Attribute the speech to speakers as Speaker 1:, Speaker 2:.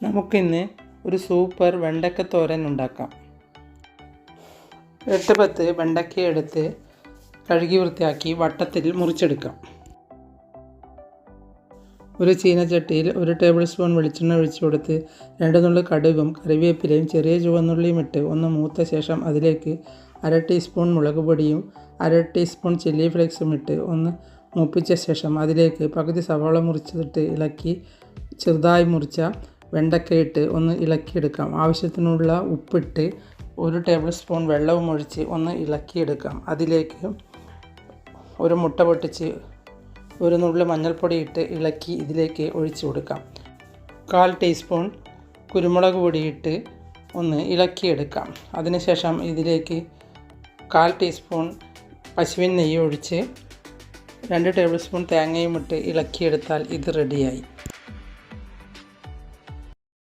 Speaker 1: നമുക്കിന്ന് ഒരു സൂപ്പർ വെണ്ടക്ക തോരൻ ഉണ്ടാക്കാം. 8-10 വെണ്ടക്ക എടുത്ത് കഴുകി വൃത്തിയാക്കി വട്ടത്തിൽ മുറിച്ചെടുക്കാം. ഒരു ചീനച്ചട്ടിയിൽ 1 ടേബിൾ സ്പൂൺ വെളിച്ചെണ്ണ ഒഴിച്ചു കൊടുത്ത് 2 നുള്ളി കടുകും കറിവേപ്പിലയും ചെറിയ ചുവന്നുള്ളിയും ഇട്ട് ഒന്ന് മൂത്ത ശേഷം അതിലേക്ക് 1/2 ടീസ്പൂൺ മുളക് പൊടിയും 1/2 ടീസ്പൂൺ ചില്ലി ഫ്ലേക്സും ഇട്ട് ഒന്ന് മൂപ്പിച്ച ശേഷം അതിലേക്ക് പകുതി സവാള മുറിച്ചിട്ട് ഇളക്കി ചെറുതായി മുറിച്ച വെണ്ടക്കയിട്ട് ഒന്ന് ഇളക്കിയെടുക്കാം. ആവശ്യത്തിനുള്ള ഉപ്പിട്ട് 1 ടേബിൾ സ്പൂൺ വെള്ളവും ഒഴിച്ച് ഒന്ന് ഇളക്കിയെടുക്കാം. അതിലേക്ക് ഒരു മുട്ട പൊട്ടിച്ച് 1 നുള്ളി മഞ്ഞൾപ്പൊടി ഇട്ട് ഇളക്കി ഇതിലേക്ക് ഒഴിച്ചു കൊടുക്കാം. 1/4 ടീസ്പൂൺ കുരുമുളക് പൊടിയിട്ട് ഒന്ന് ഇളക്കിയെടുക്കാം. അതിനുശേഷം ഇതിലേക്ക് 1/4 ടീസ്പൂൺ പശുവിൻ നെയ്യ് ഒഴിച്ച് 2 ടേബിൾ സ്പൂൺ തേങ്ങയും ഇട്ട് ഇളക്കിയെടുത്താൽ ഇത് റെഡിയായി.